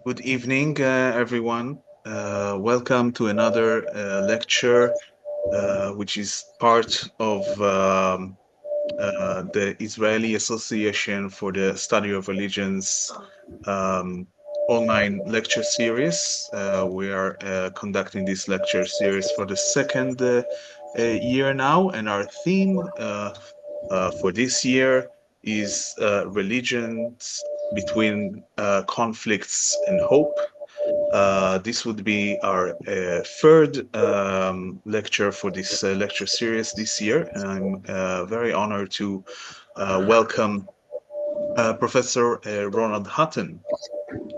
Good evening, everyone. Welcome to another lecture, which is part of the Israeli Association for the Study of Religions um, online lecture series. We are conducting this lecture series for the second year now, and our theme for this year is religions between conflicts and hope. This would be our third lecture for this lecture series this year, and I'm very honored to welcome Professor Ronald Hutton.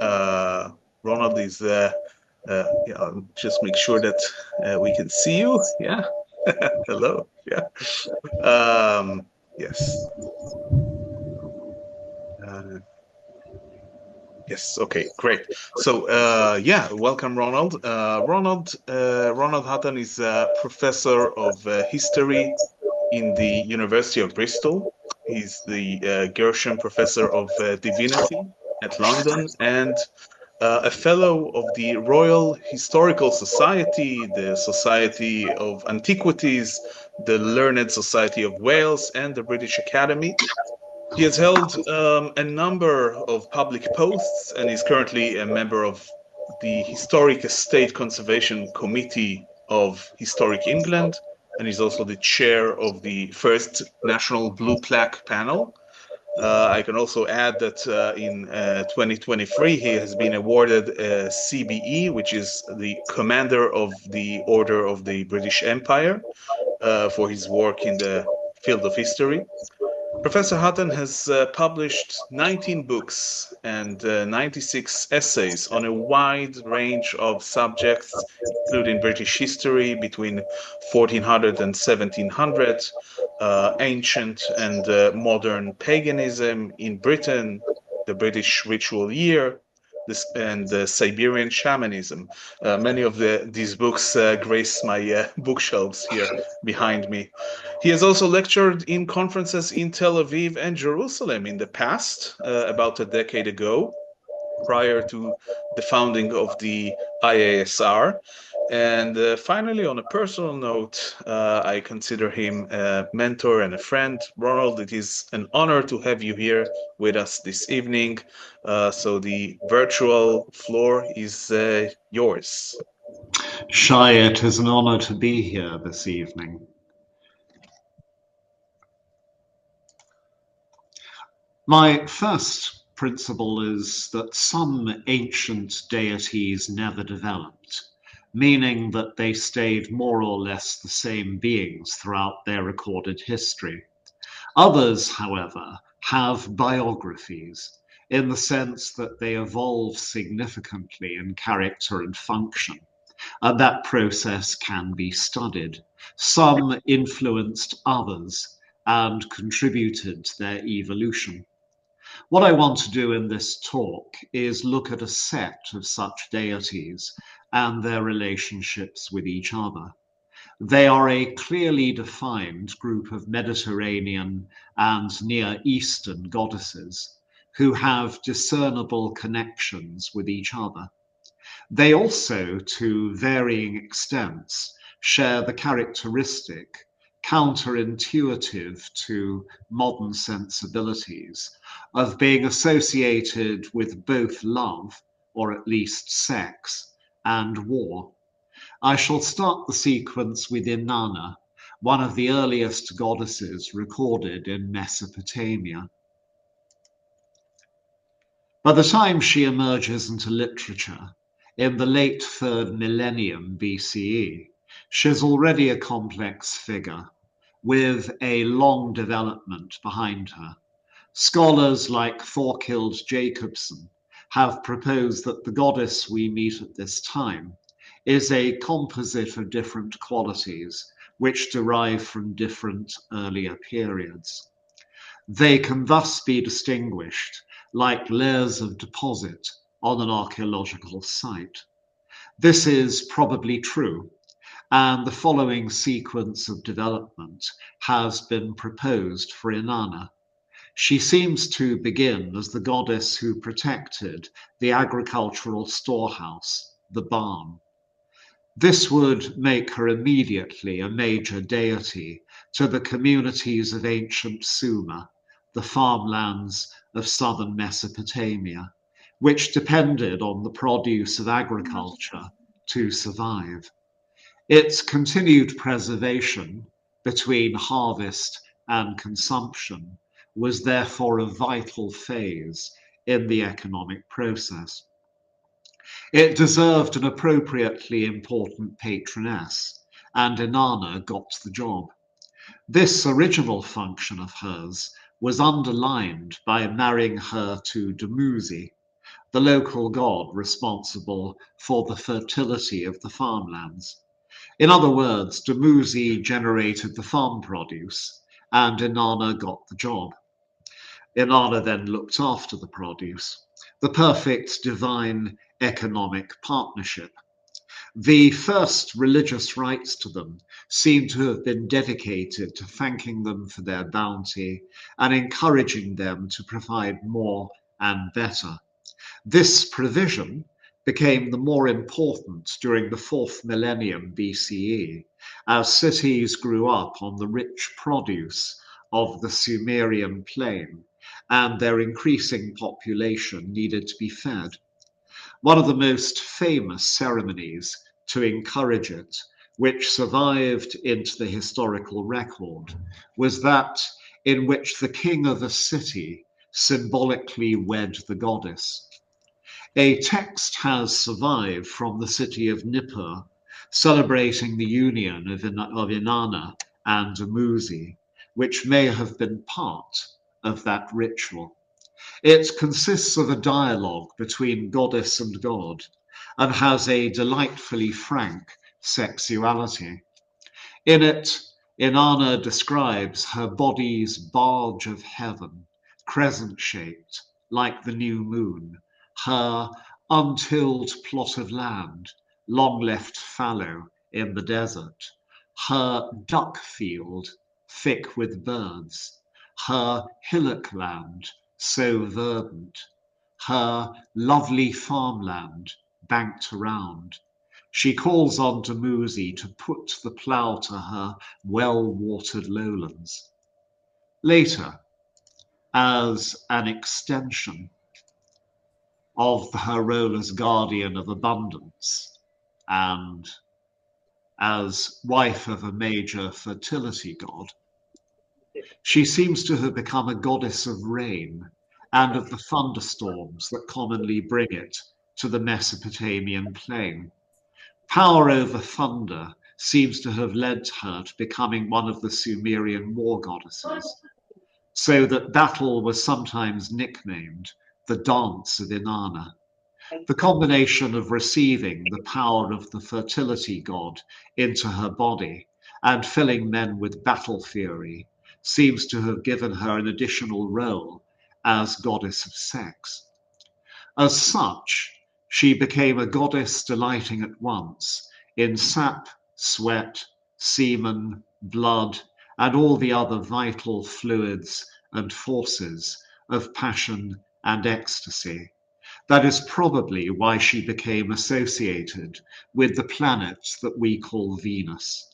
Uh, Ronald is, yeah, I'll just make sure that we can see you. Yeah. Hello. Yeah. Yes. Uh, Yes. Okay. Great. So, yeah, welcome, Ronald. Ronald Hutton is a professor of history in the University of Bristol. He's the Gershon Professor of Divinity at London and a fellow of the Royal Historical Society, the Society of Antiquities, the Learned Society of Wales, and the British Academy. He has held a number of public posts and is currently a member of the Historic Estate Conservation Committee of Historic England, and he's also the chair of the first National Blue Plaque panel. I can also add that in 2023, he has been awarded a CBE, which is the Commander of the Order of the British Empire, for his work in the field of history. Professor Hutton has published 19 books and 96 essays on a wide range of subjects, including British history between 1400 and 1700, ancient and modern paganism in Britain, the British ritual year, and Siberian shamanism. Many of these books grace my bookshelves here behind me. He has also lectured in conferences in Tel Aviv and Jerusalem in the past, about a decade ago, prior to the founding of the IASR. And finally, on a personal note, I consider him a mentor and a friend. Ronald, it is an honor to have you here with us this evening. So the virtual floor is yours. Shai, it is an honor to be here this evening. My first principle is that some ancient deities never developed, meaning that they stayed more or less the same beings throughout their recorded history. Others, however, have biographies in the sense that they evolve significantly in character and function. That process can be studied. Some influenced others and contributed to their evolution. What I want to do in this talk is look at a set of such deities and their relationships with each other. They are a clearly defined group of Mediterranean and Near Eastern goddesses who have discernible connections with each other. They also, to varying extents, share the characteristic, counterintuitive to modern sensibilities, of being associated with both love, or at least sex, and war. I shall start the sequence with Inanna, one of the earliest goddesses recorded in Mesopotamia. By the time she emerges into literature, in the late 3rd millennium BCE, she's already a complex figure, with a long development behind her. Scholars like Thorkild Jacobsen have proposed that the goddess we meet at this time is a composite of different qualities which derive from different earlier periods. They can thus be distinguished like layers of deposit on an archaeological site. This is probably true, and the following sequence of development has been proposed for Inanna. She seems to begin as the goddess who protected the agricultural storehouse, the barn. This would make her immediately a major deity to the communities of ancient Sumer, the farmlands of southern Mesopotamia, which depended on the produce of agriculture to survive. Its continued preservation between harvest and consumption was therefore a vital phase in the economic process. It deserved an appropriately important patroness, and Inanna got the job. This original function of hers was underlined by marrying her to Dumuzi, the local god responsible for the fertility of the farmlands. In other words, Dumuzi generated the farm produce, and Inanna got the job. Inanna then looked after the produce. The perfect divine economic partnership. The first religious rites to them seem to have been dedicated to thanking them for their bounty and encouraging them to provide more and better. This provision became the more important during the 4th millennium BCE as cities grew up on the rich produce of the Sumerian plain and their increasing population needed to be fed. One of the most famous ceremonies to encourage it, which survived into the historical record, was that in which the king of a city symbolically wed the goddess. A text has survived from the city of Nippur, celebrating the union of Inanna and Dumuzi, which may have been part of that ritual. It consists of a dialogue between goddess and god and has a delightfully frank sexuality. In it, Inanna describes her body's barge of heaven, crescent-shaped, like the new moon, her untilled plot of land, long left fallow in the desert, her duck field, thick with birds, her hillock land, so verdant, her lovely farmland banked around. She calls on Dumuzi to put the plough to her well-watered lowlands. Later, as an extension of her role as guardian of abundance and as wife of a major fertility god, she seems to have become a goddess of rain and of the thunderstorms that commonly bring it to the Mesopotamian plain. Power over thunder seems to have led her to becoming one of the Sumerian war goddesses, so that battle was sometimes nicknamed the Dance of Inanna. The combination of receiving the power of the fertility god into her body and filling men with battle fury seems to have given her an additional role as goddess of sex. As such, she became a goddess delighting at once in sap, sweat, semen, blood, and all the other vital fluids and forces of passion and ecstasy. That is probably why she became associated with the planet that we call Venus.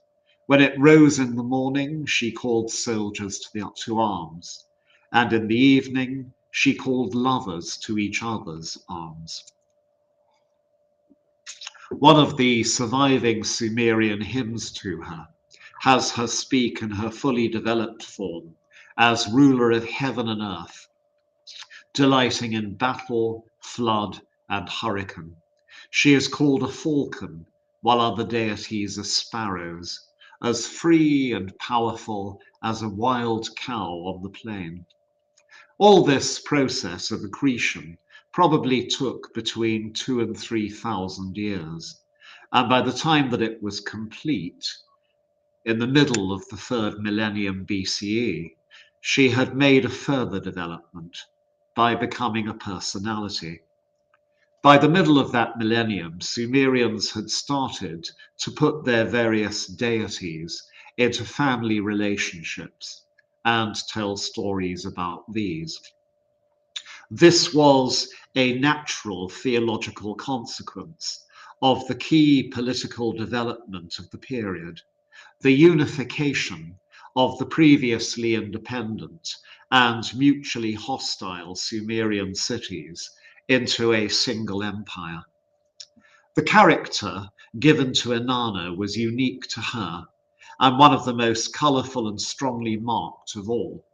When it rose in the morning, she called soldiers to arms, and in the evening, she called lovers to each other's arms. One of the surviving Sumerian hymns to her has her speak in her fully developed form as ruler of heaven and earth, delighting in battle, flood, and hurricane. She is called a falcon, while other deities are sparrows, as free and powerful as a wild cow on the plain. All this process of accretion probably took between 2,000 and 3,000 years, and by the time that it was complete, in the middle of the 3rd millennium BCE, she had made a further development by becoming a personality. By the middle of that millennium, Sumerians had started to put their various deities into family relationships and tell stories about these. This was a natural theological consequence of the key political development of the period, the unification of the previously independent and mutually hostile Sumerian cities into a single empire. The character given to Inanna was unique to her and one of the most colourful and strongly marked of all.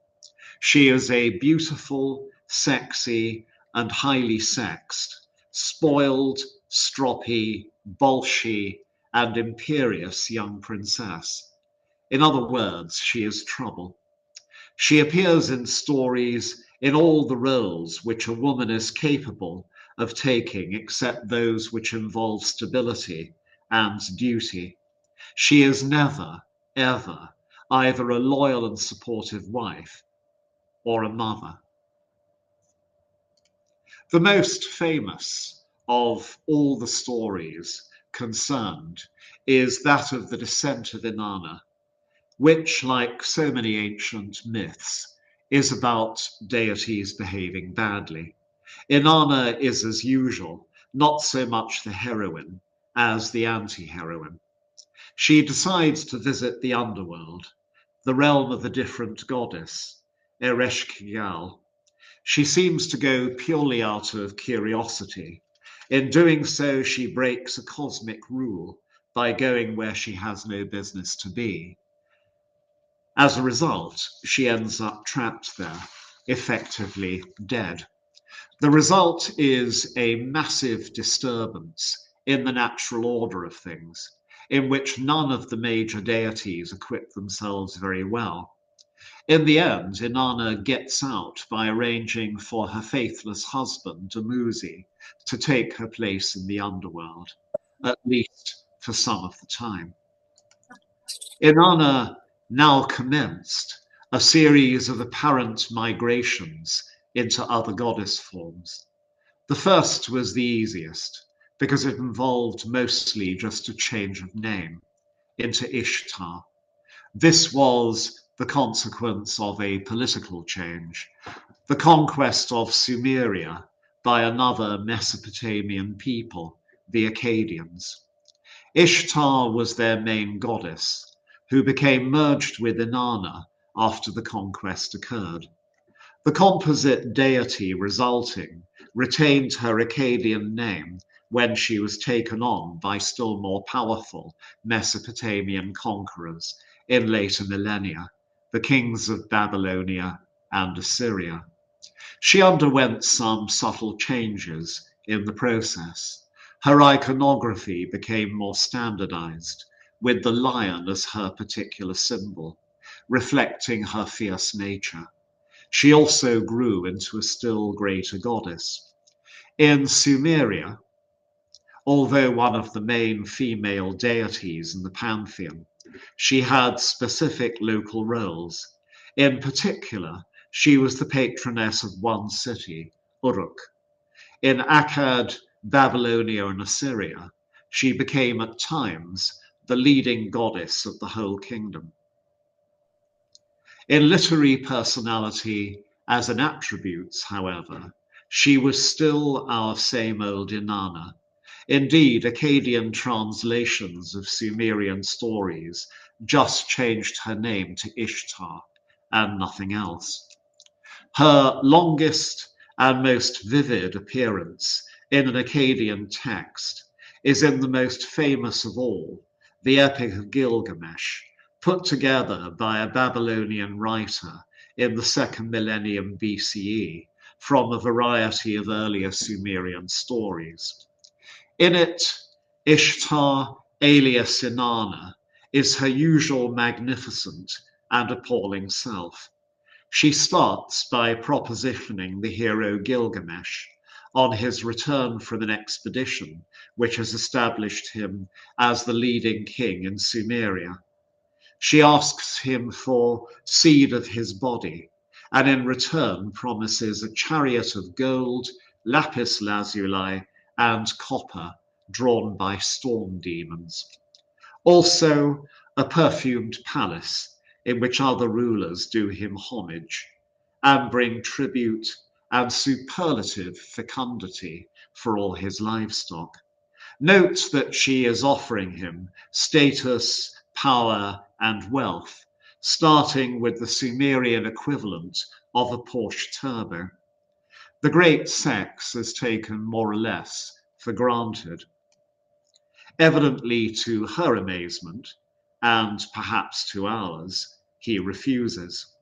She is a beautiful, sexy, and highly sexed, spoiled, stroppy, bolshy, and imperious young princess. In other words, she is trouble. She appears in stories in all the roles which a woman is capable of taking, except those which involve stability and duty. She is never, ever, either a loyal and supportive wife or a mother. The most famous of all the stories concerned is that of the descent of Inanna, which, like so many ancient myths, is about deities behaving badly. Inanna is, as usual, not so much the heroine as the anti-heroine. She decides to visit the underworld, the realm of a different goddess, Ereshkigal. She seems to go purely out of curiosity. In doing so, she breaks a cosmic rule by going where she has no business to be. As a result, she ends up trapped there, effectively dead. The result is a massive disturbance in the natural order of things, in which none of the major deities equip themselves very well. In the end, Inanna gets out by arranging for her faithless husband, Dumuzi, to take her place in the underworld, at least for some of the time. Inanna now commenced a series of apparent migrations into other goddess forms. The first was the easiest, because it involved mostly just a change of name into Ishtar. This was the consequence of a political change, the conquest of Sumeria by another Mesopotamian people, the Akkadians. Ishtar was their main goddess, who became merged with Inanna after the conquest occurred. The composite deity resulting retained her Akkadian name when she was taken on by still more powerful Mesopotamian conquerors in later millennia, the kings of Babylonia and Assyria. She underwent some subtle changes in the process. Her iconography became more standardized, with the lion as her particular symbol, reflecting her fierce nature. She also grew into a still greater goddess. In Sumeria, although one of the main female deities in the pantheon, she had specific local roles. In particular, she was the patroness of one city, Uruk. In Akkad, Babylonia, and Assyria, she became at times the leading goddess of the whole kingdom. In literary personality as in attributes, however, she was still our same old Inanna. Indeed, Akkadian translations of Sumerian stories just changed her name to Ishtar and nothing else. Her longest and most vivid appearance in an Akkadian text is in the most famous of all, the Epic of Gilgamesh, put together by a Babylonian writer in the 2nd millennium BCE from a variety of earlier Sumerian stories. In it, Ishtar, alias Inanna, is her usual magnificent and appalling self. She starts by propositioning the hero Gilgamesh on his return from an expedition which has established him as the leading king in Sumeria. She asks him for seed of his body, and in return promises a chariot of gold, lapis lazuli, and copper drawn by storm demons. Also, a perfumed palace in which other rulers do him homage and bring tribute and superlative fecundity for all his livestock. Note that she is offering him status, power, and wealth, starting with the Sumerian equivalent of a Porsche Turbo. The great sex is taken more or less for granted. Evidently, to her amazement, and perhaps to ours, he refuses.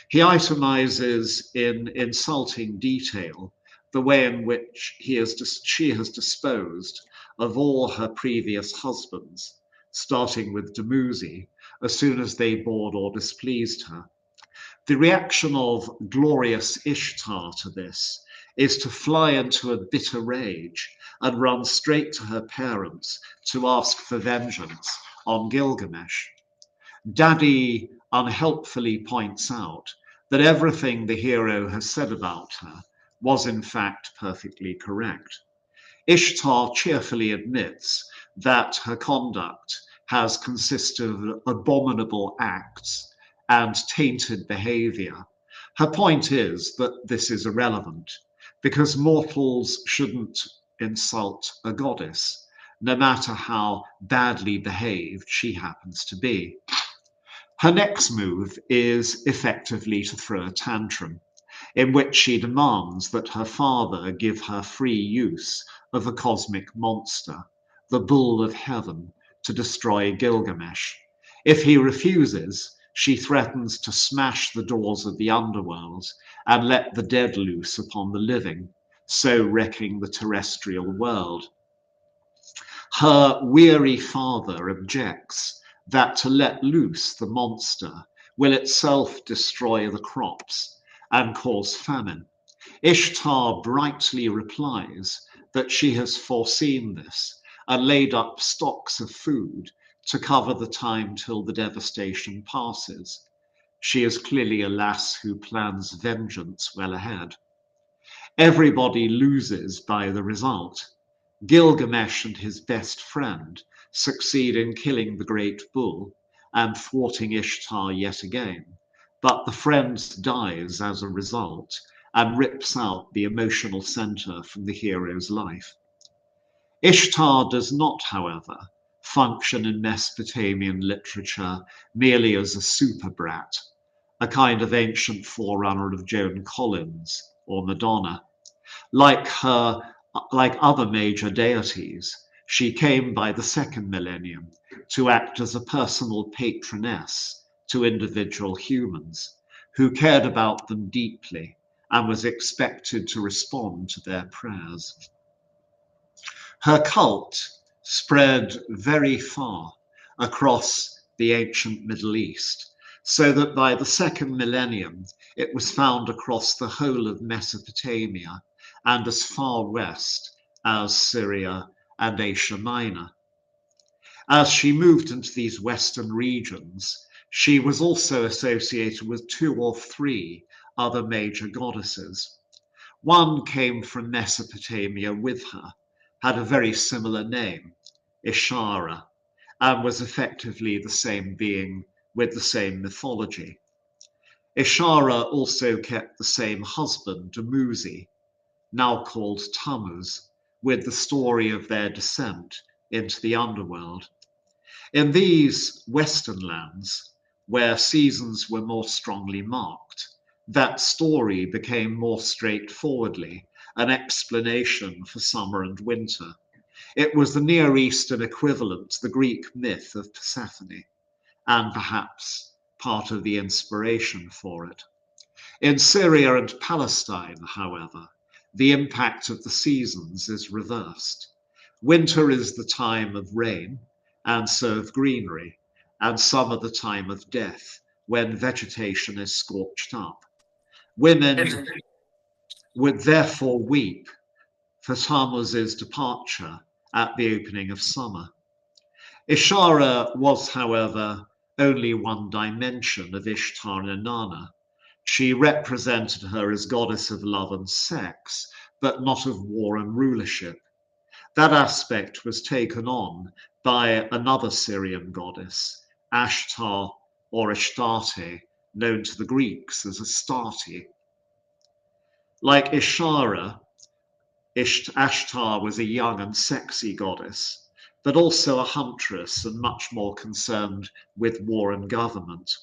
He itemizes in insulting detail the way in which she has disposed of all her previous husbands, starting with Dumuzi, as soon as they bored or displeased her. The reaction of glorious Ishtar to this is to fly into a bitter rage and run straight to her parents to ask for vengeance on Gilgamesh. Daddy unhelpfully points out that everything the hero has said about her was in fact perfectly correct. Ishtar cheerfully admits that her conduct has consisted of abominable acts and tainted behavior. Her point is that this is irrelevant because mortals shouldn't insult a goddess, no matter how badly behaved she happens to be. Her next move is effectively to throw a tantrum, in which she demands that her father give her free use of a cosmic monster, the Bull of Heaven, to destroy Gilgamesh. If he refuses, she threatens to smash the doors of the underworld and let the dead loose upon the living, so wrecking the terrestrial world. Her weary father objects that to let loose the monster will itself destroy the crops and cause famine. Ishtar brightly replies that she has foreseen this and laid up stocks of food to cover the time till the devastation passes. She is clearly a lass who plans vengeance well ahead. Everybody loses by the result. Gilgamesh and his best friend succeed in killing the great bull and thwarting Ishtar yet again, but the friend dies as a result and rips out the emotional center from the hero's life. Ishtar does not, however, function in Mesopotamian literature merely as a super brat, a kind of ancient forerunner of Joan Collins or Madonna. Like other major deities, she came by the second millennium to act as a personal patroness to individual humans who cared about them deeply and was expected to respond to their prayers. Her cult spread very far across the ancient Middle East, so that by the second millennium it was found across the whole of Mesopotamia and as far west as Syria and Asia Minor. As she moved into these western regions, she was also associated with 2 or 3 other major goddesses. One came from Mesopotamia with her, had a very similar name, Ishara, and was effectively the same being with the same mythology. Ishara also kept the same husband, Dumuzi, now called Tammuz, with the story of their descent into the underworld. In these Western lands, where seasons were more strongly marked, that story became more straightforwardly an explanation for summer and winter. It was the Near Eastern equivalent to the Greek myth of Persephone, and perhaps part of the inspiration for it. In Syria and Palestine, however, the impact of the seasons is reversed. Winter is the time of rain, and so of greenery, and summer the time of death, when vegetation is scorched up. Women would therefore weep for Tammuz's departure at the opening of summer. Ishara was, however, only one dimension of Ishtar and Inanna. She represented her as goddess of love and sex, but not of war and rulership. That aspect was taken on by another Syrian goddess, Ashtar or Astarte, known to the Greeks as Astarte. Like Ishara, Ashtar was a young and sexy goddess, but also a huntress and much more concerned with war and government.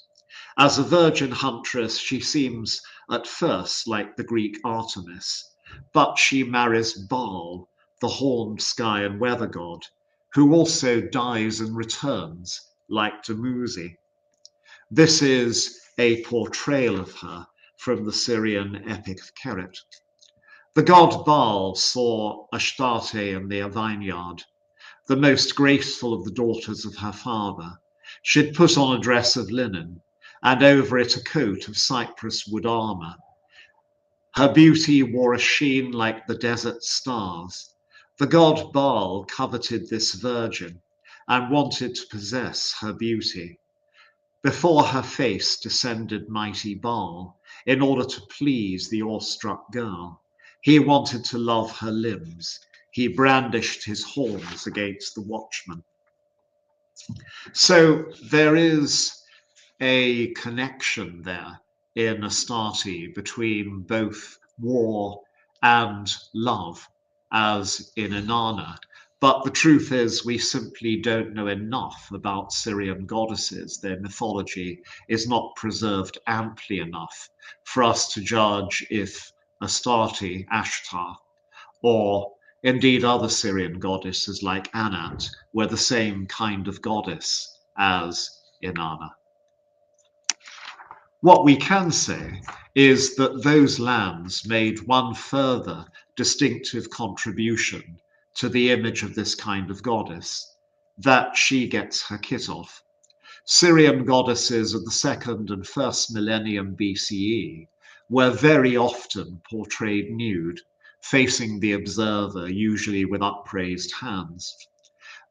As a virgin huntress, she seems at first like the Greek Artemis, but she marries Baal, the horned sky and weather god, who also dies and returns like Dumuzi. This is a portrayal of her from the Syrian epic Keret. The god Baal saw Astarte in their vineyard, the most graceful of the daughters of her father. She had put on a dress of linen, and over it a coat of cypress wood armour. Her beauty wore a sheen like the desert stars. The god Baal coveted this virgin and wanted to possess her beauty. Before her face descended mighty Baal in order to please the awestruck girl. He wanted to love her limbs. He brandished his horns against the watchman. So there is a connection there in Astarte between both war and love, as in Inanna. But the truth is, we simply don't know enough about Syrian goddesses. Their mythology is not preserved amply enough for us to judge if Astarte, Ashtar, or indeed other Syrian goddesses like Anat were the same kind of goddess as Inanna. What we can say is that those lands made one further distinctive contribution to the image of this kind of goddess, that she gets her kit off. Syrian goddesses of the 2nd and 1st millennium BCE were very often portrayed nude, facing the observer, usually with upraised hands.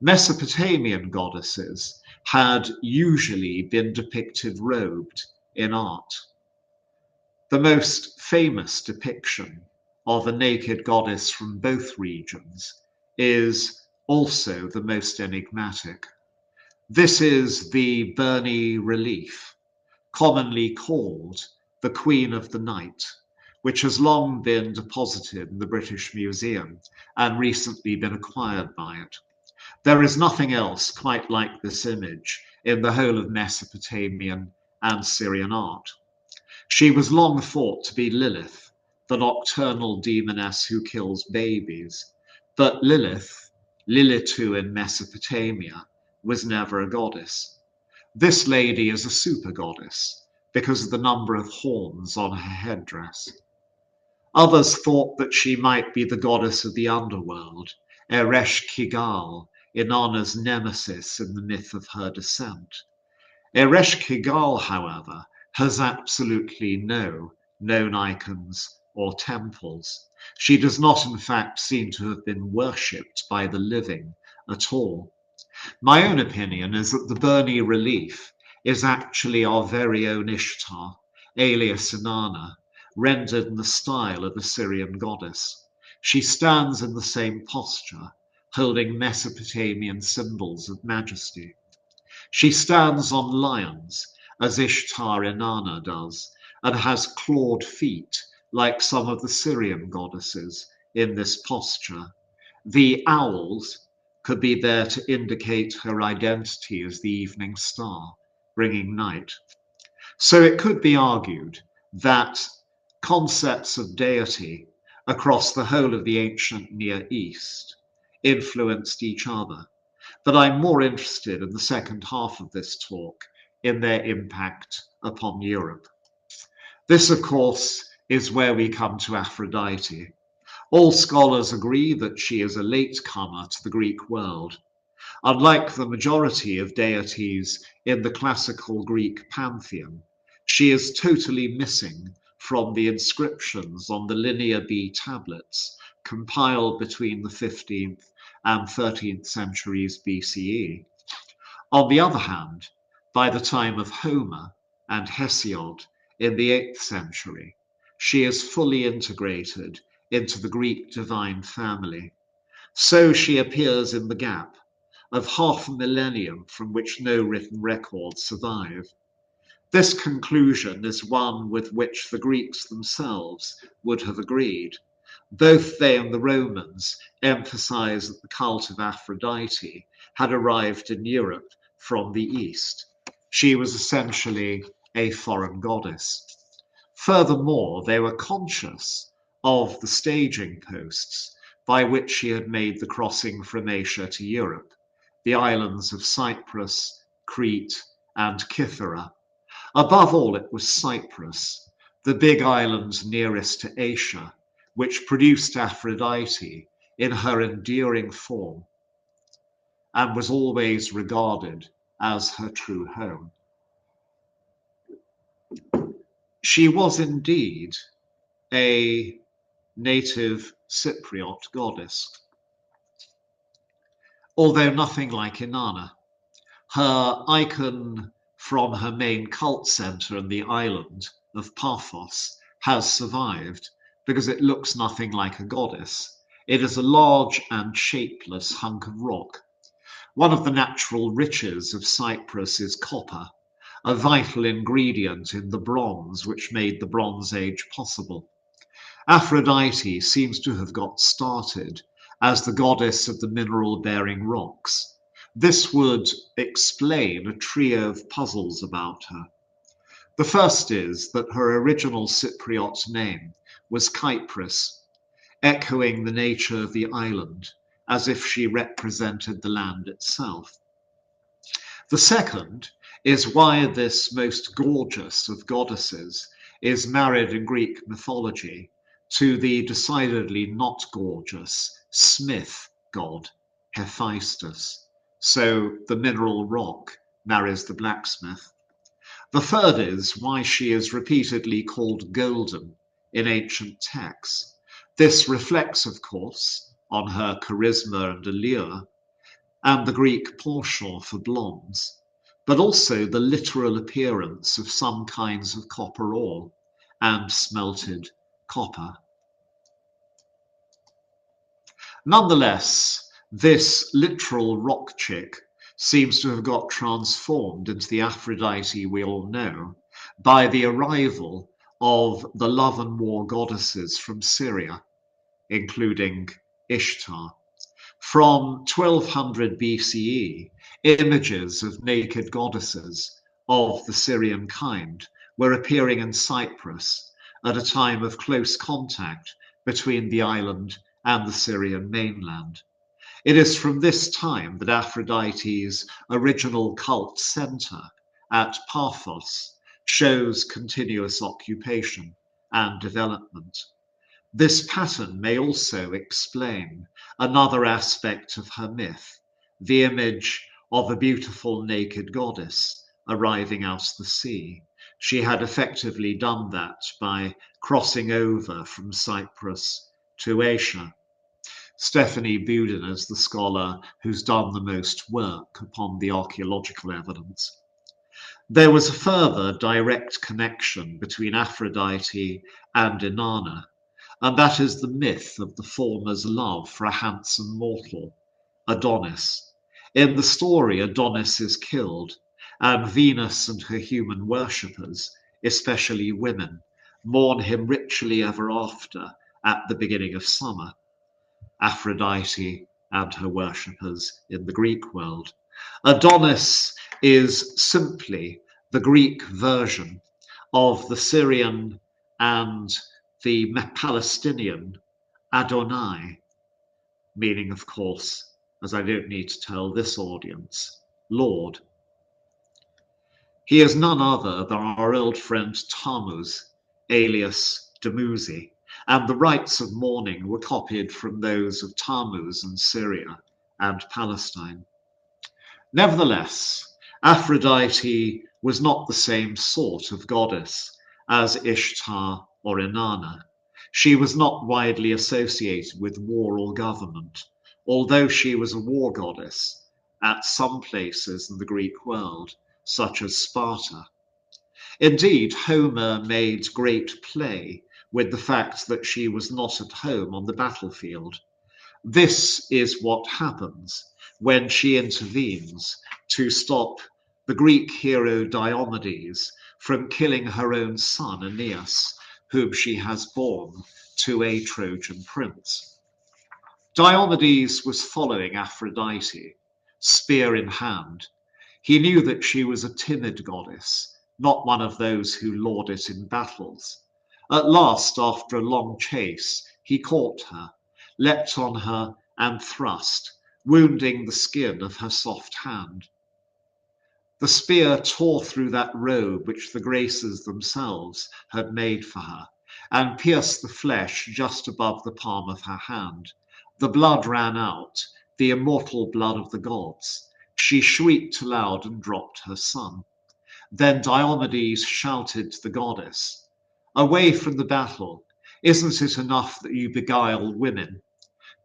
Mesopotamian goddesses had usually been depicted robed in art. The most famous depiction of a naked goddess from both regions is also the most enigmatic. This is the Burney relief, commonly called the Queen of the Night, which has long been deposited in the British Museum and recently been acquired by it. There is nothing else quite like this image in the whole of Mesopotamian and Syrian art. She was long thought to be Lilith, the nocturnal demoness who kills babies, but Lilith, Lilitu in Mesopotamia, was never a goddess. This lady is a super goddess because of the number of horns on her headdress. Others thought that she might be the goddess of the underworld, Eresh Kigal, Inanna's nemesis in the myth of her descent. Eresh Kigal, however, has absolutely no known icons or temples. She does not, in fact, seem to have been worshipped by the living at all. My own opinion is that the Burney relief is actually our very own Ishtar, alias Inanna, rendered in the style of a Syrian goddess. She stands in the same posture, holding Mesopotamian symbols of majesty. She stands on lions, as Ishtar Inanna does, and has clawed feet like some of the Syrian goddesses in this posture. The owls could be there to indicate her identity as the evening star, bringing night. So it could be argued that concepts of deity across the whole of the ancient Near East influenced each other. But I'm more interested in the second half of this talk in their impact upon Europe. This, of course, is where we come to Aphrodite. All scholars agree that she is a latecomer to the Greek world. Unlike the majority of deities in the classical Greek pantheon, she is totally missing from the inscriptions on the Linear B tablets compiled between the 15th and 13th centuries BCE. On the other hand, by the time of Homer and Hesiod in the 8th century, she is fully integrated into the Greek divine family. So she appears in the gap of half a millennium from which no written records survive. This conclusion is one with which the Greeks themselves would have agreed. Both they and the Romans emphasize that the cult of Aphrodite had arrived in Europe from the East. She was essentially a foreign goddess. Furthermore, they were conscious of the staging posts by which she had made the crossing from Asia to Europe, the islands of Cyprus, Crete, and Cythera. Above all, it was Cyprus, the big island nearest to Asia, which produced Aphrodite in her enduring form and was always regarded as her true home. She was indeed a native Cypriot goddess, although nothing like Inanna. Her icon from her main cult center in the island of Paphos has survived because it looks nothing like a goddess. It is a large and shapeless hunk of rock. One of the natural riches of Cyprus is copper, a vital ingredient in the bronze which made the Bronze Age possible. Aphrodite seems to have got started as the goddess of the mineral-bearing rocks. This would explain a trio of puzzles about her. The first is that her original Cypriot name was Kypris, echoing the nature of the island, as if she represented the land itself. The second is why this most gorgeous of goddesses is married in Greek mythology to the decidedly not gorgeous smith god Hephaestus. So the mineral rock marries the blacksmith. The third is why she is repeatedly called golden in ancient texts. This reflects, of course, on her charisma and allure, and the Greek penchant for blondes, but also the literal appearance of some kinds of copper ore and smelted copper. Nonetheless, this literal rock chick seems to have got transformed into the Aphrodite we all know by the arrival of the love and war goddesses from Syria, including Ishtar. From 1200 BCE, images of naked goddesses of the Syrian kind were appearing in Cyprus at a time of close contact between the island and the Syrian mainland. It is from this time that Aphrodite's original cult center at Paphos shows continuous occupation and development. This pattern may also explain another aspect of her myth, the image of a beautiful naked goddess arriving out of the sea. She had effectively done that by crossing over from Cyprus to Asia. Stephanie Boudin is the scholar who's done the most work upon the archaeological evidence. There was a further direct connection between Aphrodite and Inanna, and that is the myth of the former's love for a handsome mortal, Adonis. In the story, Adonis is killed, and Venus and her human worshippers, especially women, mourn him ritually ever after at the beginning of summer. Aphrodite and her worshippers in the Greek world. Adonis is simply the Greek version of the Syrian and the Palestinian Adonai, meaning, of course, as I don't need to tell this audience, Lord. He is none other than our old friend Tammuz, alias Dumuzi, and the rites of mourning were copied from those of Tammuz in Syria and Palestine. Nevertheless, Aphrodite was not the same sort of goddess as Ishtar or Inanna. She was not widely associated with war or government, although she was a war goddess at some places in the Greek world, such as Sparta. Indeed, Homer made great play with the fact that she was not at home on the battlefield. This is what happens when she intervenes to stop the Greek hero Diomedes from killing her own son Aeneas, whom she has borne to a Trojan prince. Diomedes was following Aphrodite, spear in hand. He knew that she was a timid goddess, not one of those who lord it in battles. At last, after a long chase, he caught her, leapt on her, and thrust, wounding the skin of her soft hand. The spear tore through that robe which the Graces themselves had made for her, and pierced the flesh just above the palm of her hand. The blood ran out, the immortal blood of the gods. She shrieked aloud and dropped her son. Then Diomedes shouted to the goddess, "Away from the battle! Isn't it enough that you beguile women?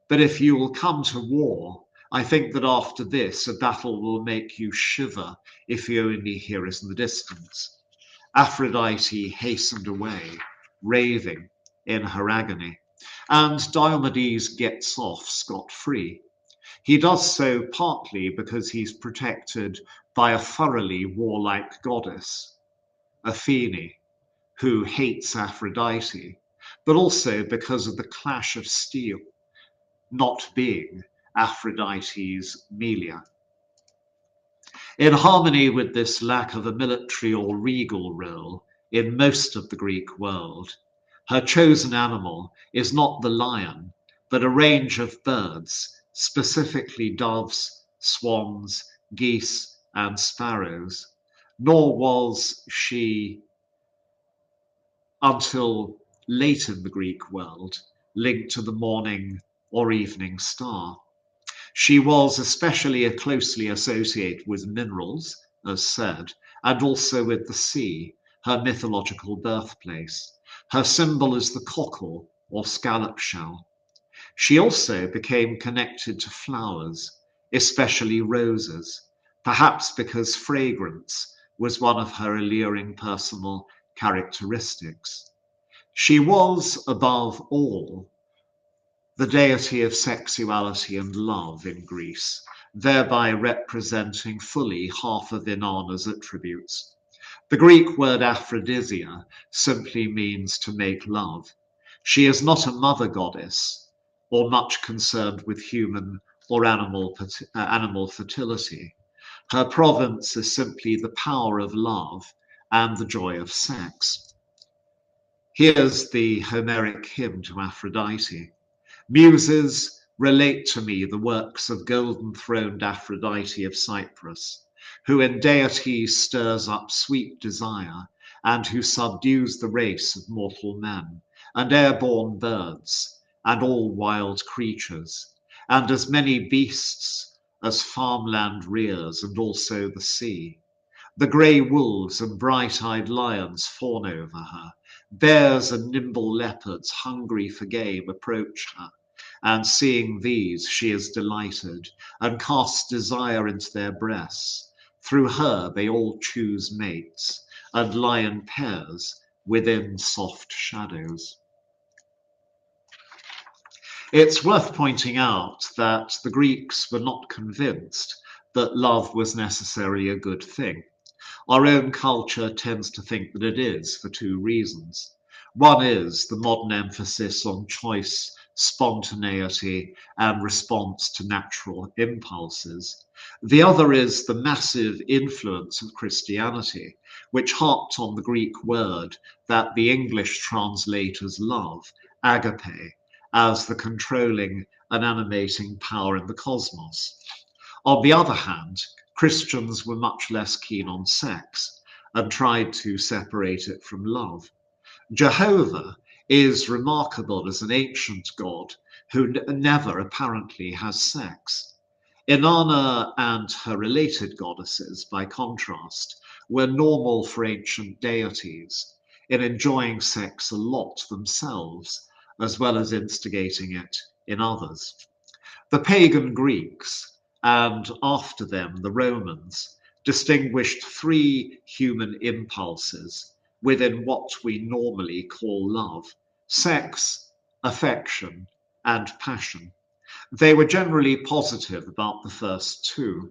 But if you will come to war, I think that after this a battle will make you shiver if you only hear it in the distance." Aphrodite hastened away, raving in her agony, and Diomedes gets off scot-free. He does so partly because he's protected by a thoroughly warlike goddess, Athene, who hates Aphrodite, but also because of the clash of steel not being Aphrodite's Melia. In harmony with this lack of a military or regal role in most of the Greek world, her chosen animal is not the lion, but a range of birds, specifically doves, swans, geese, and sparrows. Nor was she, until late in the Greek world, linked to the morning or evening star. She was especially closely associated with minerals, as said, and also with the sea, her mythological birthplace. Her symbol is the cockle or scallop shell. She also became connected to flowers, especially roses, perhaps because fragrance was one of her alluring personal characteristics. She was, above all, the deity of sexuality and love in Greece, thereby representing fully half of Inanna's attributes. The Greek word aphrodisia simply means to make love. She is not a mother goddess or much concerned with human or animal fertility. Her province is simply the power of love and the joy of sex. Here's the Homeric hymn to Aphrodite. Muses, relate to me the works of golden-throned Aphrodite of Cyprus, who in deities stirs up sweet desire, and who subdues the race of mortal men, and airborne birds, and all wild creatures, and as many beasts as farmland rears, and also the sea. The grey wolves and bright-eyed lions fawn over her. Bears and nimble leopards, hungry for game, approach her, and seeing these, she is delighted, and casts desire into their breasts. Through her they all choose mates, and lie in pairs within soft shadows. It's worth pointing out that the Greeks were not convinced that love was necessarily a good thing. Our own culture tends to think that it is for two reasons. One is the modern emphasis on choice, spontaneity, and response to natural impulses. The other is the massive influence of Christianity, which harped on the Greek word that the English translate as love, agape, as the controlling and animating power in the cosmos. On the other hand, Christians were much less keen on sex and tried to separate it from love. Jehovah is remarkable as an ancient god who never apparently has sex. Inanna and her related goddesses, by contrast, were normal for ancient deities in enjoying sex a lot themselves, as well as instigating it in others. The pagan Greeks, and after them the Romans, distinguished three human impulses within what we normally call love: sex, affection, and passion. They were generally positive about the first two.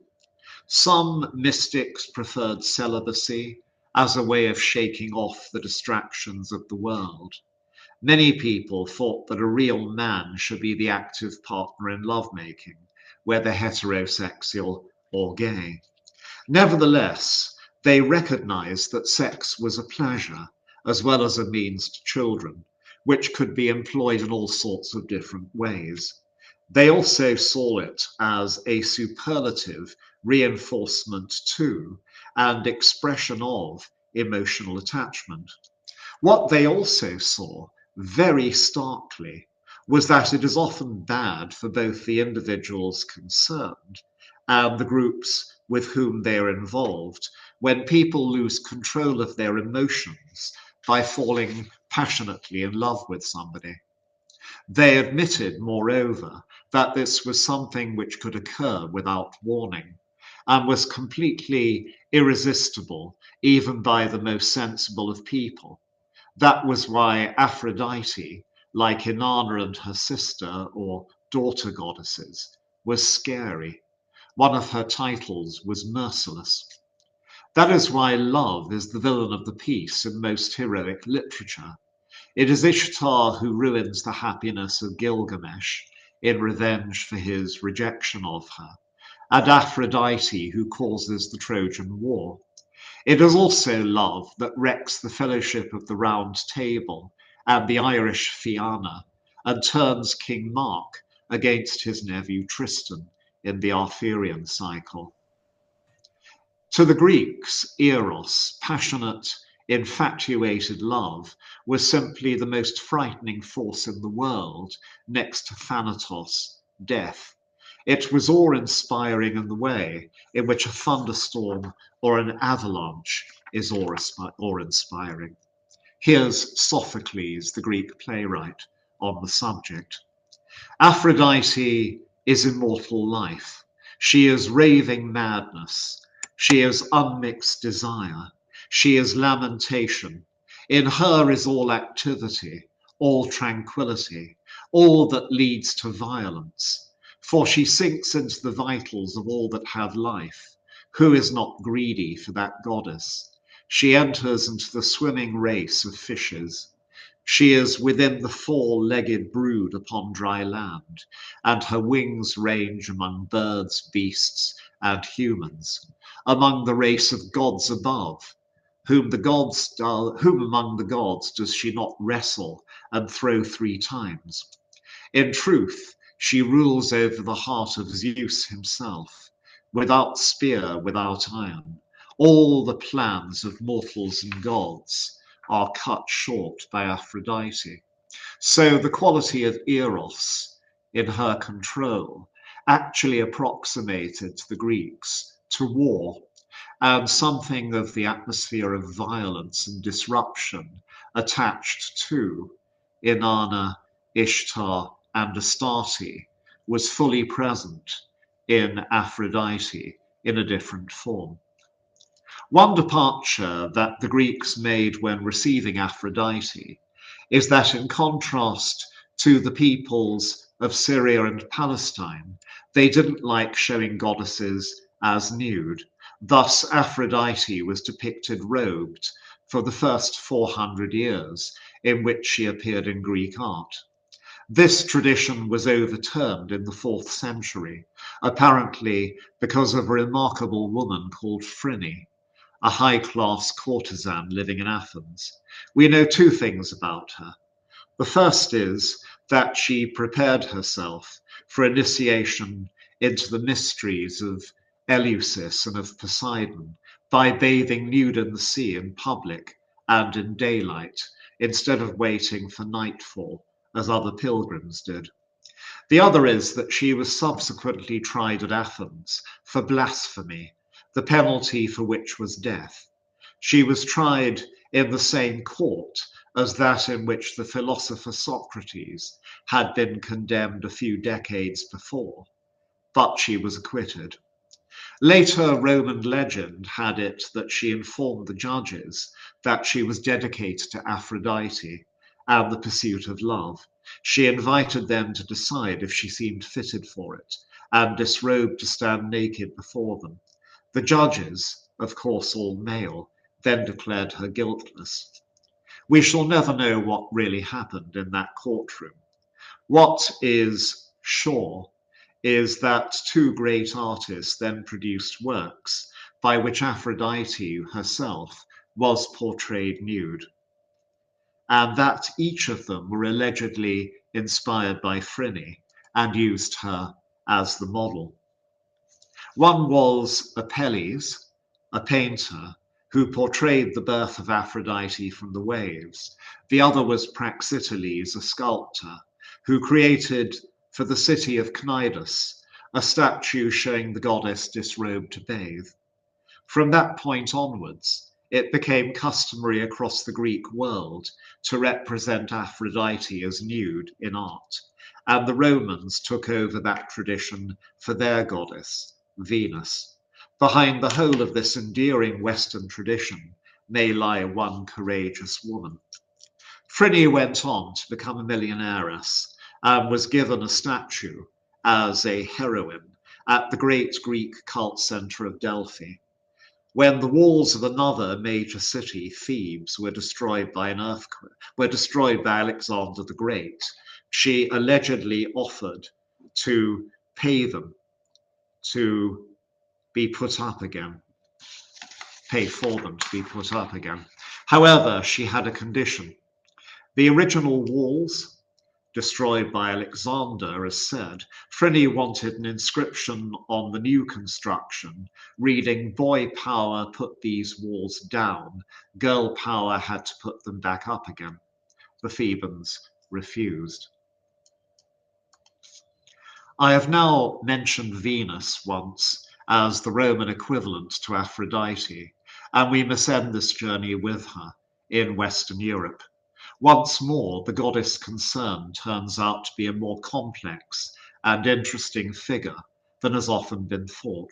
Some mystics preferred celibacy, as a way of shaking off the distractions of the world. Many people thought that a real man should be the active partner in lovemaking, whether heterosexual or gay. Nevertheless, they recognized that sex was a pleasure as well as a means to children, which could be employed in all sorts of different ways. They also saw it as a superlative reinforcement to and expression of emotional attachment. What they also saw very starkly was that it is often bad for both the individuals concerned and the groups with whom they are involved when people lose control of their emotions by falling passionately in love with somebody. They admitted, moreover, that this was something which could occur without warning and was completely irresistible even by the most sensible of people. That was why Aphrodite, like Inanna and her sister or daughter goddesses, was scary. One of her titles was merciless. That is why love is the villain of the piece in most heroic literature. It is Ishtar who ruins the happiness of Gilgamesh in revenge for his rejection of her, and Aphrodite who causes the Trojan War. It is also love that wrecks the fellowship of the Round Table and the Irish Fianna and turns King Mark against his nephew Tristan in the Arthurian cycle. To the Greeks, eros, passionate, infatuated love, was simply the most frightening force in the world, next to Thanatos, death. It was awe-inspiring in the way in which a thunderstorm or an avalanche is awe-inspiring. Here's Sophocles, the Greek playwright, on the subject. Aphrodite is immortal life. She is raving madness. She is unmixed desire. She is lamentation. In her is all activity, all tranquility, all that leads to violence. For she sinks into the vitals of all that have life. Who is not greedy for that goddess? She enters into the swimming race of fishes. She is within the four-legged brood upon dry land, and her wings range among birds, beasts, and humans, among the race of gods above. Whom among the gods does she not wrestle and throw 3 times? In truth, she rules over the heart of Zeus himself. Without spear, without iron, all the plans of mortals and gods are cut short by Aphrodite. So the quality of Eros in her control actually approximated the Greeks to war, and something of the atmosphere of violence and disruption attached to Inanna, Ishtar, and Astarte was fully present in Aphrodite in a different form. One departure that the Greeks made when receiving Aphrodite is that, in contrast to the peoples of Syria and Palestine, they didn't like showing goddesses as nude. Thus, Aphrodite was depicted robed for the first 400 years in which she appeared in Greek art. This tradition was overturned in the 4th century, apparently because of a remarkable woman called Phryne, a high-class courtesan living in Athens. We know 2 things about her. The first is that she prepared herself for initiation into the mysteries of Eleusis and of Poseidon by bathing nude in the sea in public and in daylight, instead of waiting for nightfall, as other pilgrims did. The other is that she was subsequently tried at Athens for blasphemy, the penalty for which was death. She was tried in the same court as that in which the philosopher Socrates had been condemned a few decades before, but she was acquitted. Later Roman legend had it that she informed the judges that she was dedicated to Aphrodite and the pursuit of love. She invited them to decide if she seemed fitted for it, and disrobed to stand naked before them. The judges, of course all male, then declared her guiltless. We shall never know what really happened in that courtroom. What is sure is that two great artists then produced works by which Aphrodite herself was portrayed nude, and that each of them were allegedly inspired by Phryne and used her as the model. One was Apelles, a painter, who portrayed the birth of Aphrodite from the waves. The other was Praxiteles, a sculptor, who created for the city of Cnidus a statue showing the goddess disrobed to bathe. From that point onwards, it became customary across the Greek world to represent Aphrodite as nude in art, and the Romans took over that tradition for their goddess, Venus. Behind the whole of this enduring Western tradition may lie one courageous woman. Phryne went on to become a millionairess and was given a statue as a heroine at the great Greek cult center of Delphi. When the walls of another major city, Thebes, were destroyed by an earthquake, were destroyed by Alexander the Great, she allegedly offered to pay them to be put up again, pay for them to be put up again. However, she had a condition. The original walls, destroyed by Alexander, as said, Phryne wanted an inscription on the new construction reading, "Boy power put these walls down, girl power had to put them back up again." The Thebans refused. I have now mentioned Venus once as the Roman equivalent to Aphrodite, and we must end this journey with her in Western Europe. Once more, the goddess concerned turns out to be a more complex and interesting figure than has often been thought.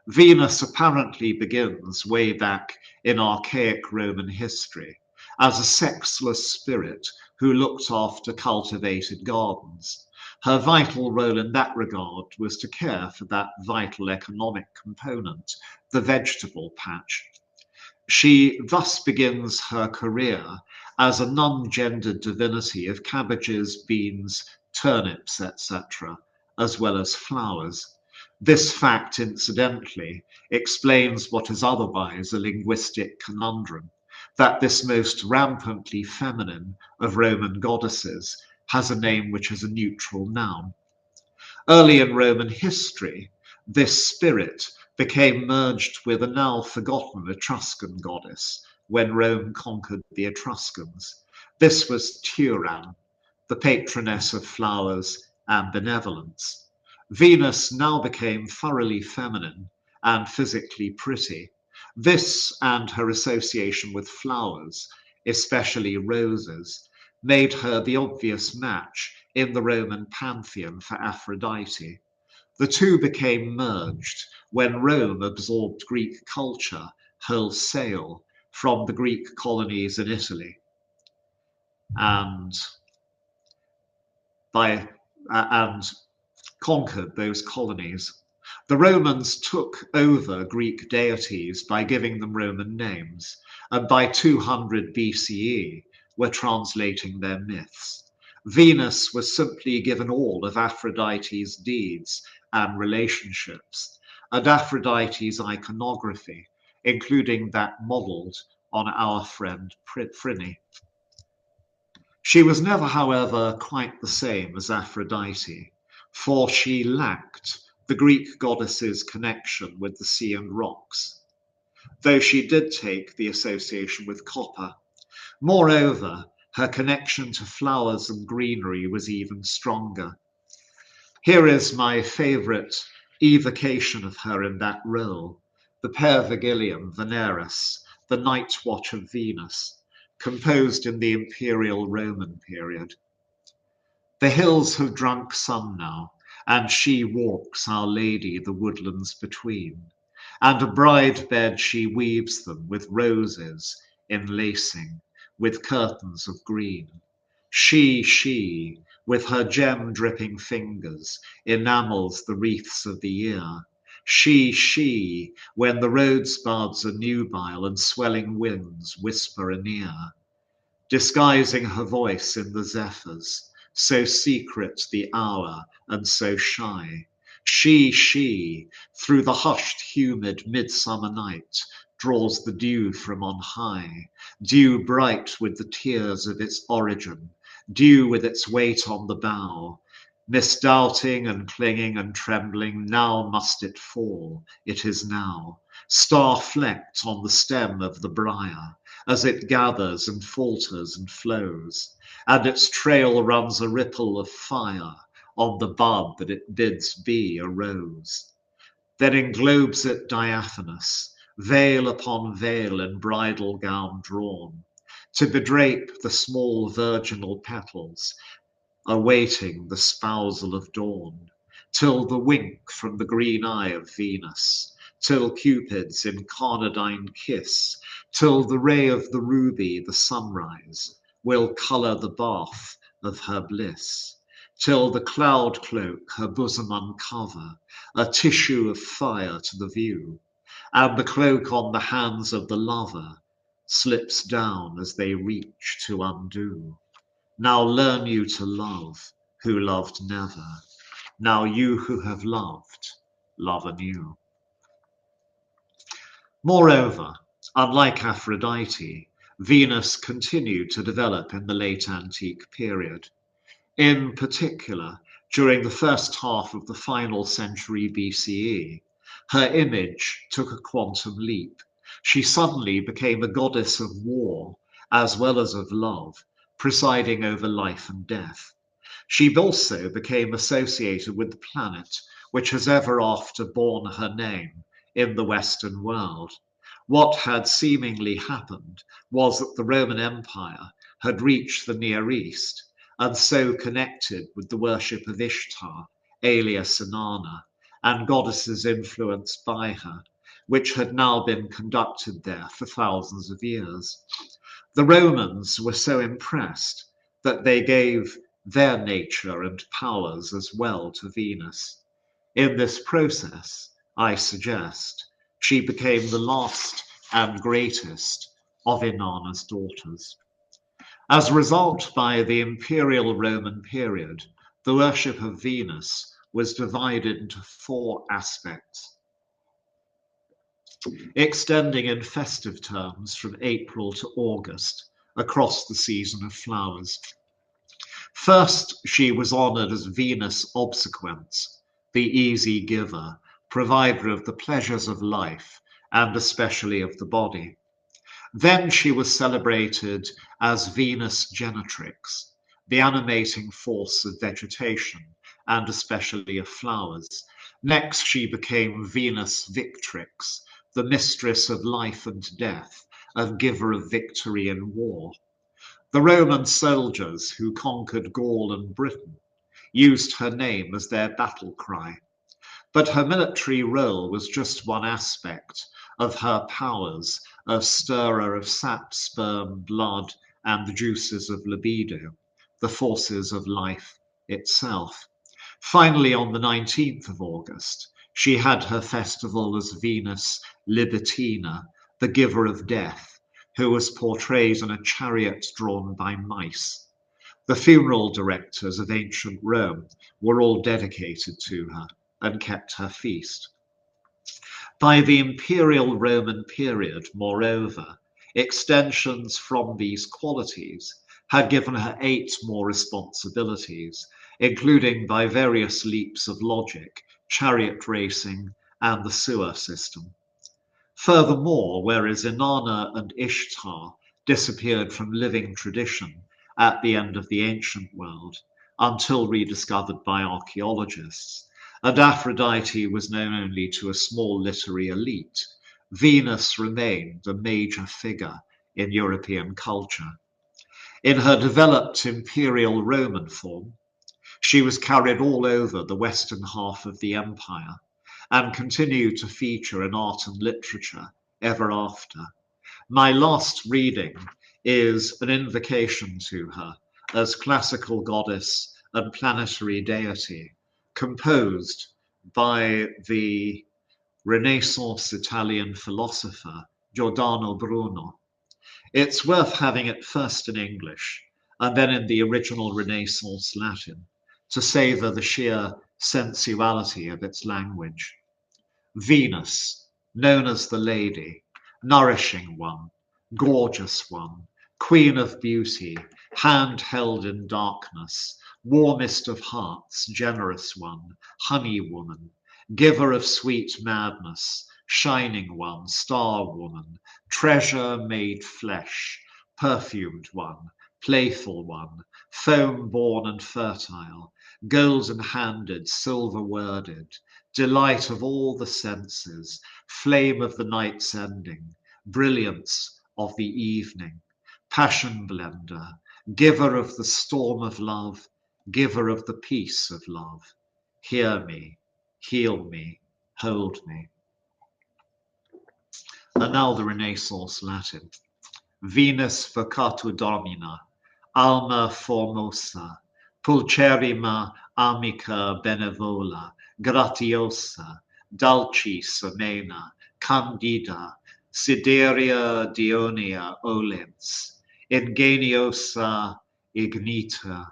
Venus apparently begins way back in archaic Roman history as a sexless spirit who looked after cultivated gardens. Her vital role in that regard was to care for that vital economic component, the vegetable patch. She thus begins her career as a non-gendered divinity of cabbages, beans, turnips, etc., as well as flowers. This fact, incidentally, explains what is otherwise a linguistic conundrum, that this most rampantly feminine of Roman goddesses has a name which is a neutral noun. Early in Roman history, this spirit became merged with a now forgotten Etruscan goddess when Rome conquered the Etruscans. This was Turan, the patroness of flowers and benevolence. Venus now became thoroughly feminine and physically pretty. This and her association with flowers, especially roses, made her the obvious match in the Roman pantheon for Aphrodite. The two became merged when Rome absorbed Greek culture wholesale from the Greek colonies in Italy and conquered those colonies. The Romans took over Greek deities by giving them Roman names, and by 200 BCE were translating their myths. Venus was simply given all of Aphrodite's deeds and relationships, and Aphrodite's iconography, including that modelled on our friend Phryne. She was never, however, quite the same as Aphrodite, for she lacked the Greek goddess's connection with the sea and rocks, though she did take the association with copper. Moreover, her connection to flowers and greenery was even stronger. Here is my favourite evocation of her in that role, the Per Vigilium Veneris, the Night Watch of Venus, composed in the Imperial Roman period. The hills have drunk some now, and she walks, Our Lady, the woodlands between, and a bride bed she weaves them with roses enlacing, with curtains of green. She, with her gem-dripping fingers, enamels the wreaths of the year. She, when the rosebuds are nubile and swelling winds whisper anear, disguising her voice in the zephyrs, so secret the hour and so shy. She, through the hushed, humid midsummer night, draws the dew from on high, dew bright with the tears of its origin, dew with its weight on the bough, misdoubting and clinging and trembling, now must it fall, it is now, star-flecked on the stem of the briar, as it gathers and falters and flows, and its trail runs a ripple of fire on the bud that it bids be a rose. Then englobes it diaphanous, veil upon veil in bridal gown drawn, to bedrape the small virginal petals, awaiting the spousal of dawn, till the wink from the green eye of Venus, till Cupid's incarnadine kiss, till the ray of the ruby, the sunrise, will colour the bath of her bliss, till the cloud cloak her bosom uncover, a tissue of fire to the view, and the cloak on the hands of the lover slips down as they reach to undo. Now learn you to love, who loved never. Now you who have loved, love anew. Moreover, unlike Aphrodite, Venus continued to develop in the late antique period. In particular, during the first half of the final century BCE, her image took a quantum leap. She suddenly became a goddess of war as well as of love, presiding over life and death. She also became associated with the planet which has ever after borne her name in the Western world. What had seemingly happened was that the Roman Empire had reached the Near East and so connected with the worship of Ishtar, alias Inanna, and goddesses influenced by her, which had now been conducted there for thousands of years. The Romans were so impressed that they gave their nature and powers as well to Venus. In this process, I suggest, she became the last and greatest of Inanna's daughters. As a result, by the imperial Roman period, the worship of Venus was divided into four aspects, extending in festive terms from April to August across the season of flowers. First, she was honored as Venus obsequens, the easy giver, provider of the pleasures of life, and especially of the body. Then she was celebrated as Venus genetrix, the animating force of vegetation, and especially of flowers. Next, she became Venus victrix, the mistress of life and death, and giver of victory in war. The Roman soldiers who conquered Gaul and Britain used her name as their battle cry. But her military role was just one aspect of her powers as stirrer of sap, sperm, blood, and the juices of libido, the forces of life itself. Finally, on the 19th of August, she had her festival as Venus Libitina, the giver of death, who was portrayed in a chariot drawn by mice. The funeral directors of ancient Rome were all dedicated to her and kept her feast. By the imperial Roman period, moreover, extensions from these qualities had given her 8 more responsibilities, including by various leaps of logic, chariot racing, and the sewer system. Furthermore, whereas Inanna and Ishtar disappeared from living tradition at the end of the ancient world until rediscovered by archaeologists, and Aphrodite was known only to a small literary elite, Venus remained a major figure in European culture. In her developed imperial Roman form, she was carried all over the western half of the empire and continued to feature in art and literature ever after. My last reading is an invocation to her as classical goddess and planetary deity, composed by the Renaissance Italian philosopher Giordano Bruno. It's worth having it first in English and then in the original Renaissance Latin to savour the sheer sensuality of its language. Venus, known as the Lady, nourishing one, gorgeous one, queen of beauty, hand held in darkness, warmest of hearts, generous one, honey woman, giver of sweet madness, shining one, star woman, treasure made flesh, perfumed one, playful one, foam born and fertile, golden handed, silver worded, delight of all the senses, flame of the night's ending, brilliance of the evening, passion blender, giver of the storm of love, giver of the peace of love. Hear me, heal me, hold me. And now the Renaissance Latin. Venus vocatu domina, alma formosa, pulcherrima amica benevola, gratiosa, dulcis amena, candida, siderea dionia olens, ingeniosa ignita,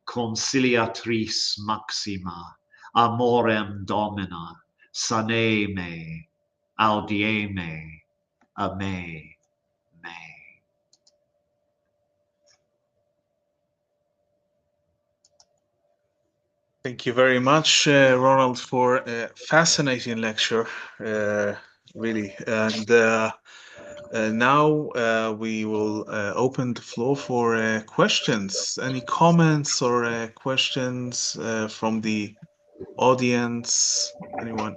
conciliatrice maxima, amorem domina, sane me, audie me, a me. Thank you very much, Ronald, for a fascinating lecture, really. And now we will open the floor for questions. Any comments or questions from the audience? Anyone?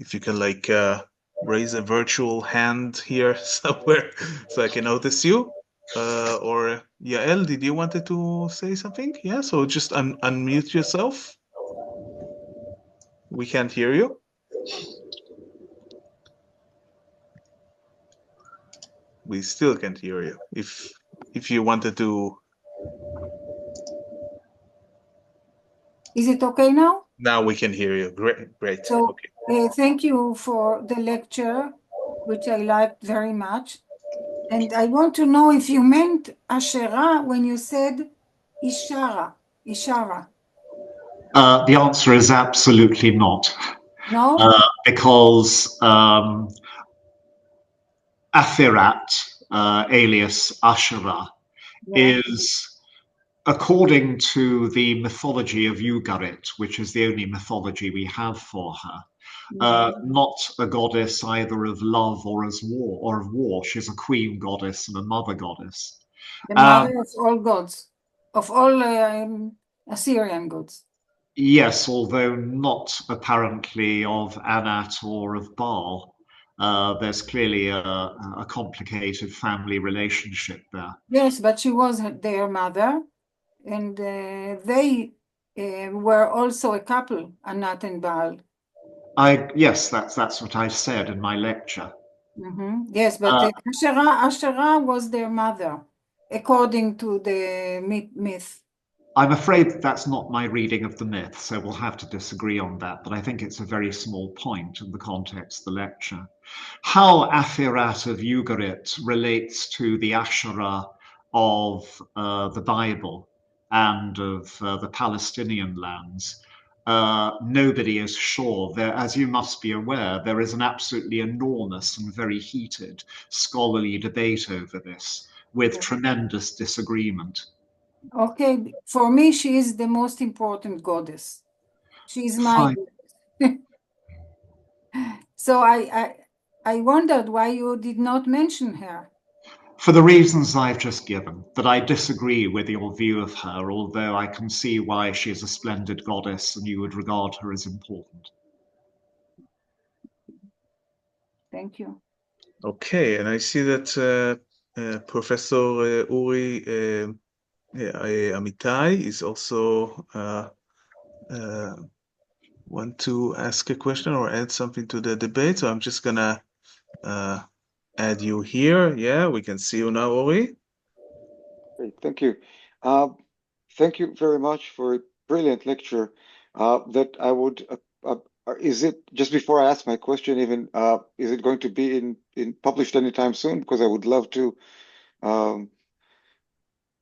If you can raise a virtual hand here somewhere so I can notice you. Or Yael, did you wanted to say something? Yeah, so just unmute yourself. We can't hear you. We still can't hear you. If you wanted to. Is it okay now? Now we can hear you. Great, great. So, okay. Thank you for the lecture, which I liked very much. And I want to know if you meant Asherah when you said Ishara. The answer is absolutely not. No? Because Afirat, alias Asherah, is, according to the mythology of Ugarit, which is the only mythology we have for her, not a goddess either of love or of war. She's a queen goddess and a mother goddess. The mother of all gods, of all Assyrian gods. Yes, although not apparently of Anat or of Baal. There's clearly a complicated family relationship there. Yes, but she was their mother, and they were also a couple, Anat and Baal. Yes, that's what I said in my lecture. Yes, but Asherah was their mother, according to the myth. I'm afraid that's not my reading of the myth, so we'll have to disagree on that, but I think it's a very small point in the context of the lecture. How Afirat of Ugarit relates to the Asherah of the Bible and of the Palestinian lands, nobody is sure. As you must be aware, there is an absolutely enormous and very heated scholarly debate over this, with tremendous disagreement. Okay, for me, she is the most important goddess. She is my goddess. So I wondered why you did not mention her. For the reasons I've just given, that I disagree with your view of her, although I can see why she is a splendid goddess and you would regard her as important. Thank you. Okay, and I see that Professor Uri Amitai is also want to ask a question or add something to the debate. So I'm just gonna add you here. Yeah, we can see you now, Uri. Great, thank you. Thank you very much for a brilliant lecture that I would is it, just before I ask my question even, is it going to be in published anytime soon? Because I would love to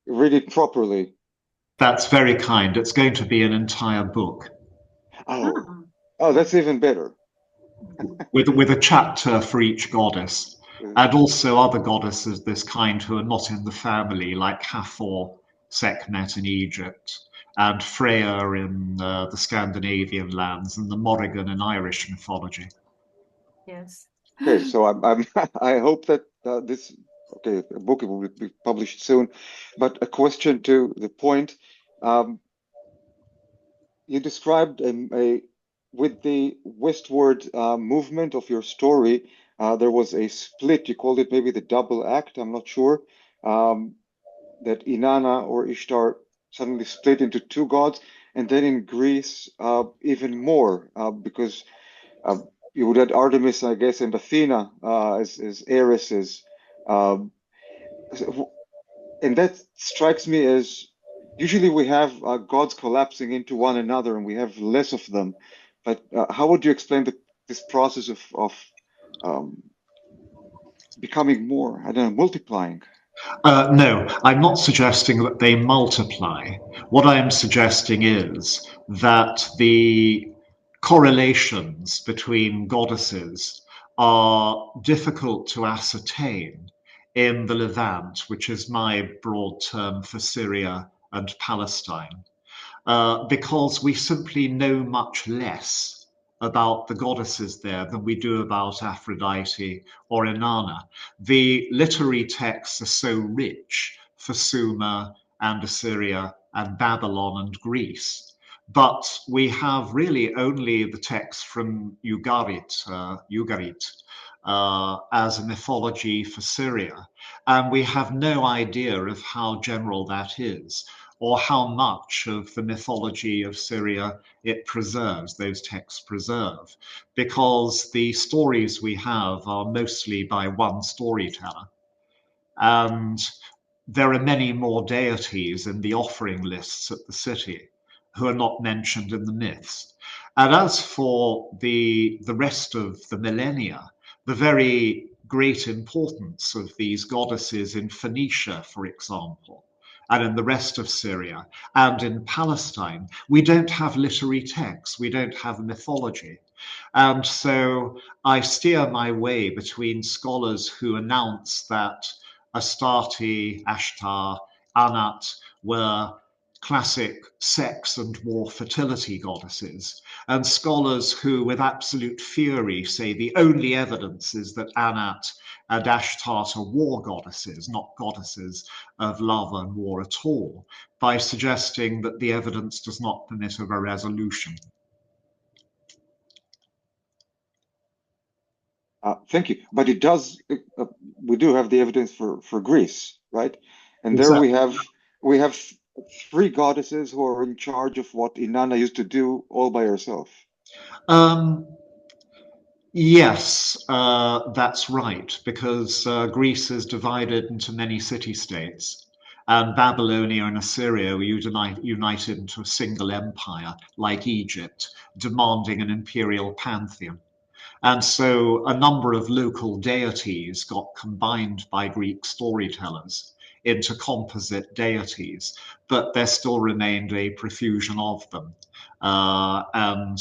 read it properly. That's very kind. It's going to be an entire book Oh, that's even better. with a chapter for each goddess, Uh, and also other goddesses this kind who are not in the family, like Hathor, Sekhmet in Egypt, and Freya in the Scandinavian lands, and the Morrigan in Irish mythology. Yes. Okay, so I hope that this book will be published soon. But a question to the point, you described with the westward movement of your story, there was a split. You called it maybe the double act. I'm not sure. That Inanna or Ishtar suddenly split into two gods, and then in Greece, even more, because you would add Artemis, I guess, and Athena as heiresses. Um, and that strikes me as usually we have gods collapsing into one another and we have less of them. But how would you explain this process of um, becoming more, I don't know, multiplying? No, I'm not suggesting that they multiply. What I am suggesting is that the correlations between goddesses are difficult to ascertain in the Levant, which is my broad term for Syria and Palestine, because we simply know much less about the goddesses there than we do about Aphrodite or Inanna. The literary texts are so rich for Sumer and Assyria and Babylon and Greece, but we have really only the texts from Ugarit as a mythology for Syria, and we have no idea of how general that is, or how much of the mythology of Syria it preserves, those texts preserve, because the stories we have are mostly by one storyteller. And there are many more deities in the offering lists at the city who are not mentioned in the myths. And as for the rest of the millennia, the very great importance of these goddesses in Phoenicia, for example, and in the rest of Syria, and in Palestine, we don't have literary texts, we don't have mythology. And so I steer my way between scholars who announce that Astarte, Ashtar, Anat were classic sex and war fertility goddesses, and scholars who, with absolute fury, say the only evidence is that Anat and Ashtart are war goddesses, not goddesses of love and war at all, by suggesting that the evidence does not permit of a resolution. Thank you. But it does. We do have the evidence for Greece, right? And there Exactly. we have three goddesses who are in charge of what Inanna used to do all by herself. Yes, that's right, because Greece is divided into many city-states, and Babylonia and Assyria were united into a single empire, like Egypt, demanding an imperial pantheon. And so a number of local deities got combined by Greek storytellers into composite deities, but there still remained a profusion of them. And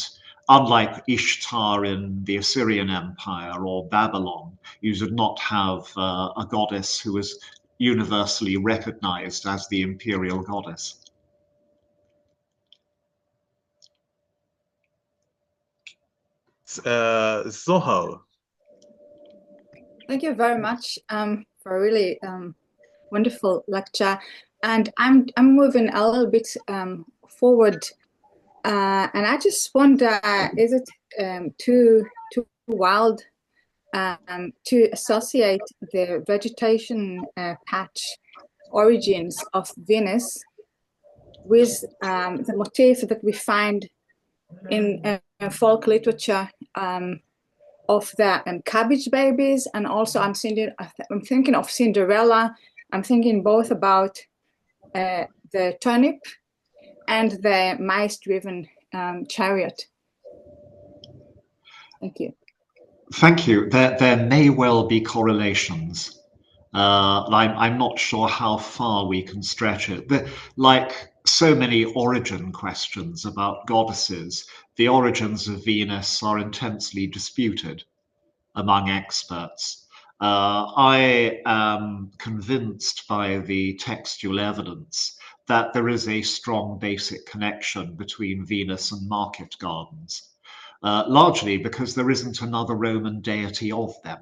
unlike Ishtar in the Assyrian Empire or Babylon, you did not have a goddess who was universally recognized as the imperial goddess. Zohar. Thank you very much for a really wonderful lecture. And I'm moving a little bit forward, and I just wonder, is it too wild to associate the vegetation patch origins of Venus with the motif that we find in folk literature of the cabbage babies, and also I'm thinking of Cinderella. I'm thinking both about the turnip and the mice-driven chariot. Thank you. Thank you. There may well be correlations. I'm not sure how far we can stretch it. Like so many origin questions about goddesses, the origins of Venus are intensely disputed among experts. I am convinced by the textual evidence that there is a strong basic connection between Venus and market gardens, largely because there isn't another Roman deity of them.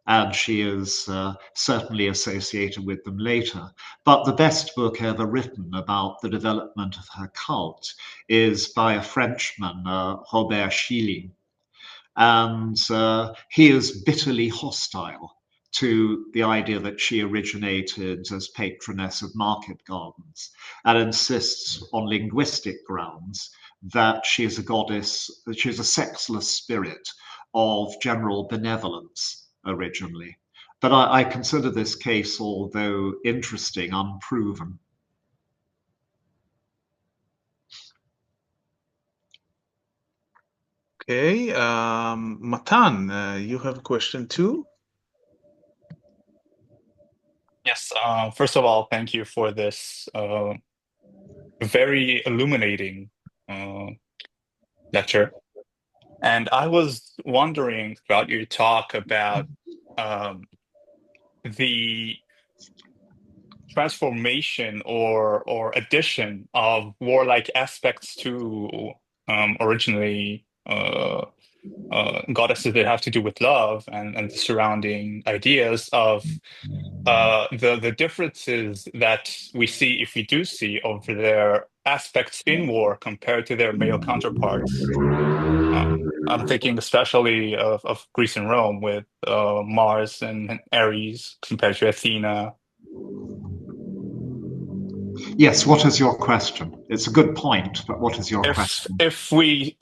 And she is certainly associated with them later. But the best book ever written about the development of her cult is by a Frenchman, Robert Schilling, and he is bitterly hostile to the idea that she originated as patroness of market gardens, and insists on linguistic grounds that she is a goddess, that she is a sexless spirit of general benevolence originally. But I consider this case, although interesting, unproven. Okay, Matan, you have a question too? Yes, first of all, thank you for this very illuminating lecture. And I was wondering about your talk about the transformation or addition of warlike aspects to originally goddesses that have to do with love and the surrounding ideas of the differences that we see, if we do see, of their aspects in war compared to their male counterparts. I'm thinking especially of Greece and Rome with Mars and Ares compared to Athena. Yes, what is your question? It's a good point, but what is your question? If we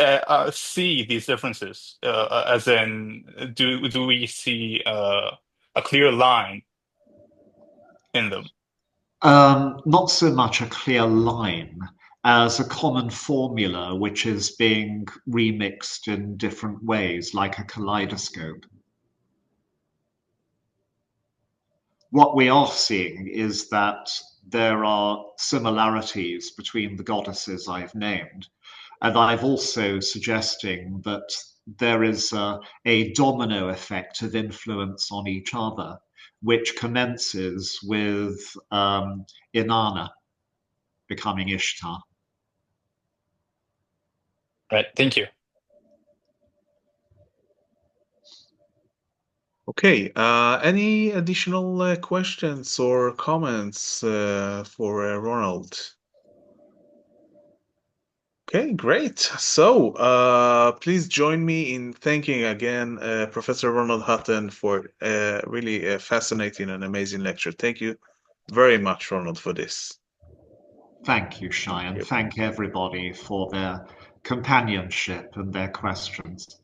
see these differences, as in, do we see a clear line in them? Not so much a clear line as a common formula which is being remixed in different ways, like a kaleidoscope. What we are seeing is that there are similarities between the goddesses I've named, and I've also suggesting that there is a domino effect of influence on each other, which commences with Inanna becoming Ishtar. Right, thank you. Okay, any additional questions or comments for Ronald? Okay, great. So please join me in thanking again Professor Ronald Hutton for really a fascinating and amazing lecture. Thank you very much, Ronald, for this. Thank you, Shai, and thank everybody for their companionship and their questions.